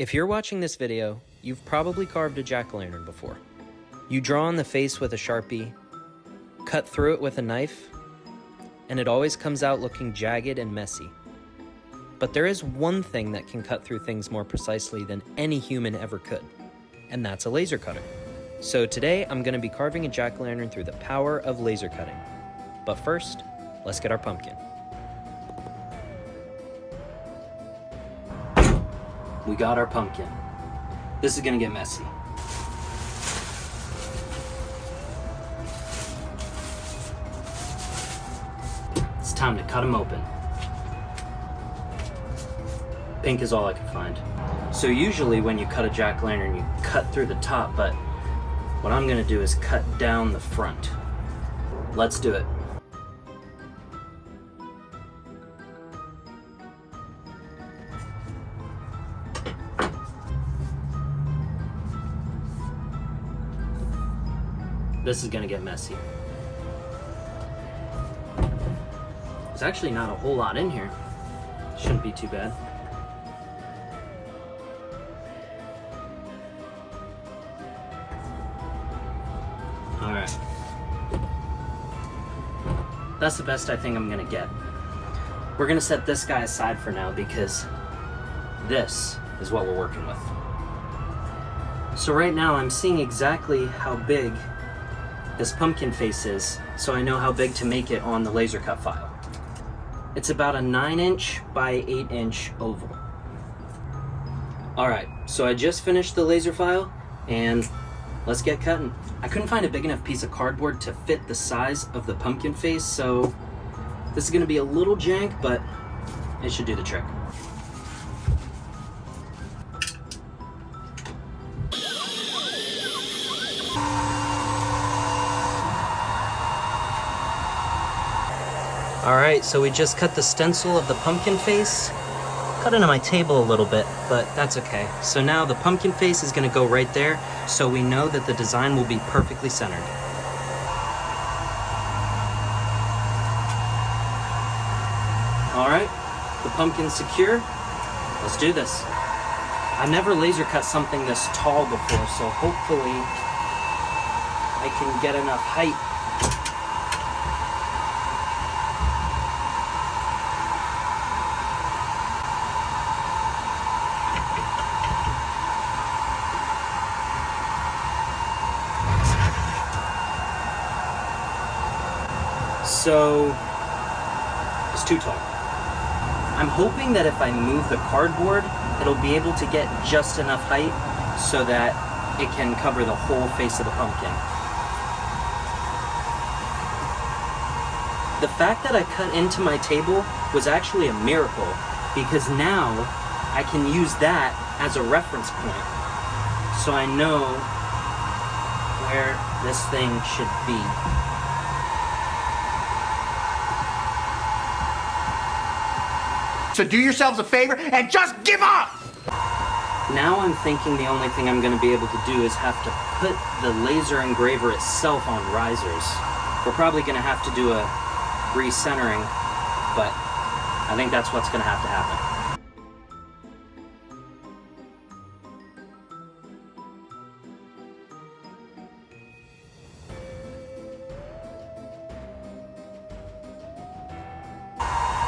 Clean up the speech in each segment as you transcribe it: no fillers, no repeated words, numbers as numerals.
If you're watching this video, you've probably carved a jack-o'-lantern before. You draw on the face with a Sharpie, cut through it with a knife, and it always comes out looking jagged and messy. But there is one thing that can cut through things more precisely than any human ever could, and that's a laser cutter. So today I'm going to be carving a jack-o'-lantern through the power of laser cutting. But first, let's get our pumpkin. We got our pumpkin. This is gonna get messy. It's time to cut him open. Pink is all I could find. So usually when you cut a jack-o'-lantern, you cut through the top, but what I'm gonna do is cut down the front. Let's do it. This is gonna get messy. There's actually not a whole lot in here. Shouldn't be too bad. All right. That's the best I think I'm gonna get. We're gonna set this guy aside for now because this is what we're working with. So right now I'm seeing exactly how big this pumpkin face is, so I know how big to make it on the laser cut file. It's about a 9-inch by 8-inch oval. Alright, so I just finished the laser file, and let's get cutting. I couldn't find a big enough piece of cardboard to fit the size of the pumpkin face, so this is gonna be a little jank, but it should do the trick. Alright, so we just cut the stencil of the pumpkin face. Cut into my table a little bit, but that's okay. So now the pumpkin face is going to go right there, so we know that the design will be perfectly centered. Alright, the pumpkin's secure. Let's do this. I've never laser cut something this tall before, so hopefully I can get enough height. So, it's too tall. I'm hoping that if I move the cardboard, it'll be able to get just enough height so that it can cover the whole face of the pumpkin. The fact that I cut into my table was actually a miracle, because now I can use that as a reference point, so I know where this thing should be. So do yourselves a favor and just give up! Now I'm thinking the only thing I'm going to be able to do is have to put the laser engraver itself on risers. We're probably going to have to do a recentering, but I think that's what's going to have to happen.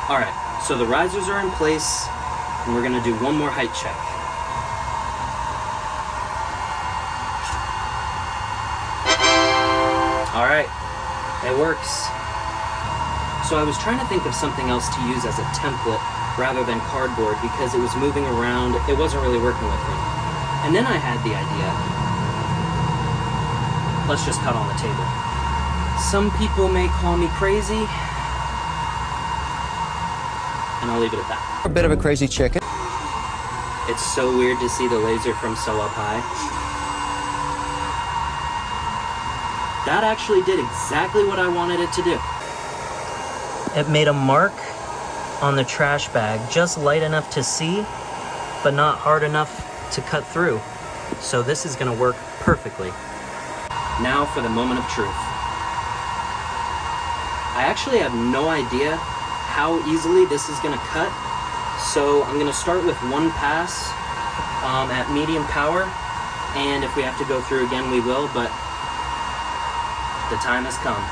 Alright, so the risers are in place, and we're going to do one more height check. Alright, it works. So I was trying to think of something else to use as a template rather than cardboard because it was moving around, it wasn't really working with me. And then I had the idea, let's just cut on the table. Some people may call me crazy, and I'll leave it at that. A bit of a crazy chicken. It's so weird to see the laser from so up high. That actually did exactly what I wanted it to do. It made a mark on the trash bag, just light enough to see, but not hard enough to cut through. So this is gonna work perfectly. Now for the moment of truth. I actually have no idea how easily this is gonna cut, so I'm gonna start with one pass at medium power, and if we have to go through again, we will, but the time has come.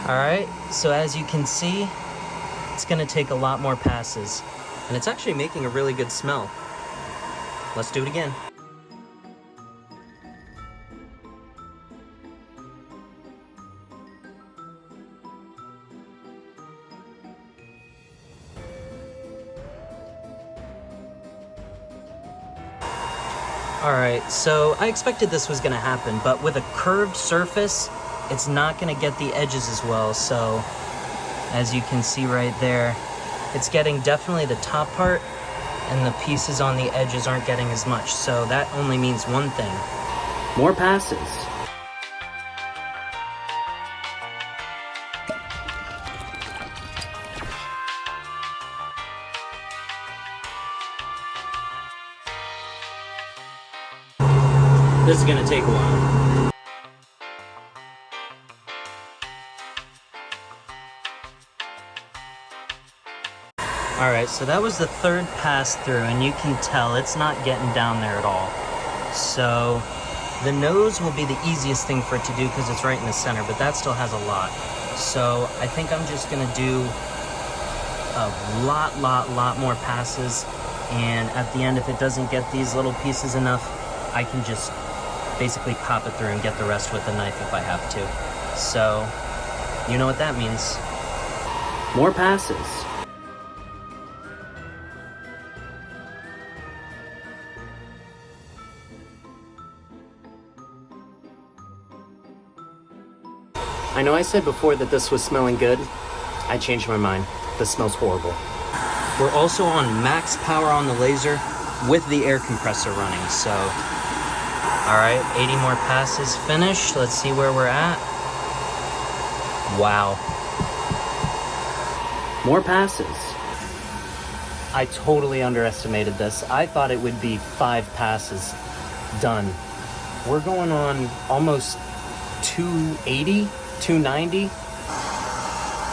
Alright, so as you can see, it's gonna take a lot more passes, and it's actually making a really good smell. Let's do it again. Alright, so I expected this was gonna happen, but with a curved surface, it's not gonna get the edges as well, so as you can see right there, it's getting definitely the top part, and the pieces on the edges aren't getting as much, so that only means one thing. More passes. This is gonna take a while. Alright, so that was the third pass through, and you can tell it's not getting down there at all. So the nose will be the easiest thing for it to do because it's right in the center, but that still has a lot. So I think I'm just gonna do a lot more passes, and at the end, if it doesn't get these little pieces enough, I can just basically pop it through and get the rest with a knife if I have to. So you know what that means. More passes. I know I said before that this was smelling good. I changed my mind. This smells horrible. We're also on max power on the laser with the air compressor running, so. All right, 80 more passes finished. Let's see where we're at. Wow. More passes. I totally underestimated this. I thought it would be 5 passes done. We're going on almost 280. 290.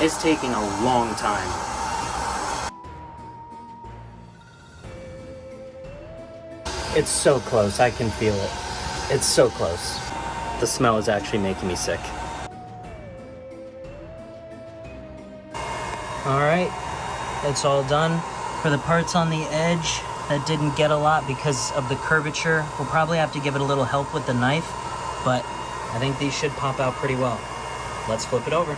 It's taking a long time. It's so close, I can feel it. It's so close. The smell is actually making me sick. Alright, it's all done. For the parts on the edge that didn't get a lot because of the curvature, we'll probably have to give it a little help with the knife, but I think these should pop out pretty well. Let's flip it over.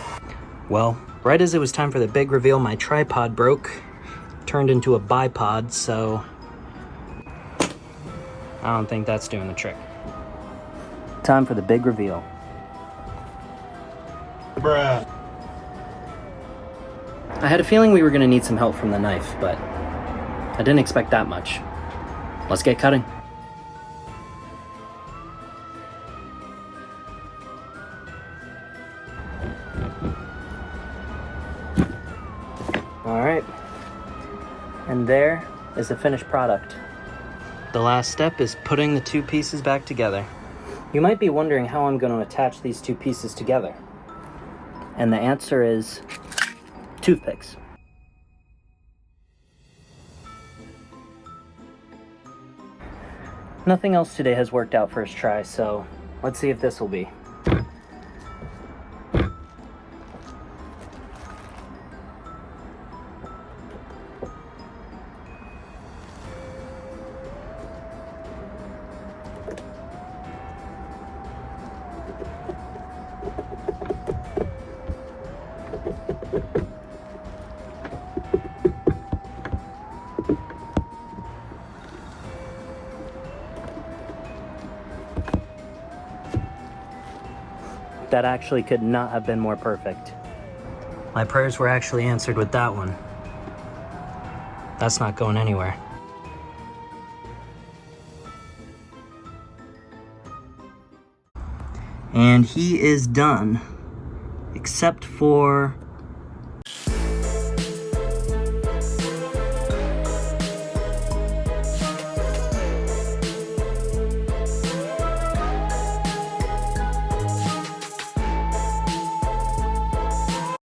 Well, right as it was time for the big reveal, my tripod broke, turned into a bipod, so I don't think that's doing the trick. Time for the big reveal. Bruh. I had a feeling we were gonna need some help from the knife, but I didn't expect that much. Let's get cutting. Alright, and there is the finished product. The last step is putting the two pieces back together. You might be wondering how I'm going to attach these two pieces together. And the answer is toothpicks. Nothing else today has worked out first try, so let's see if this will be. That actually could not have been more perfect. My prayers were actually answered with that one. That's not going anywhere. And he is done, except for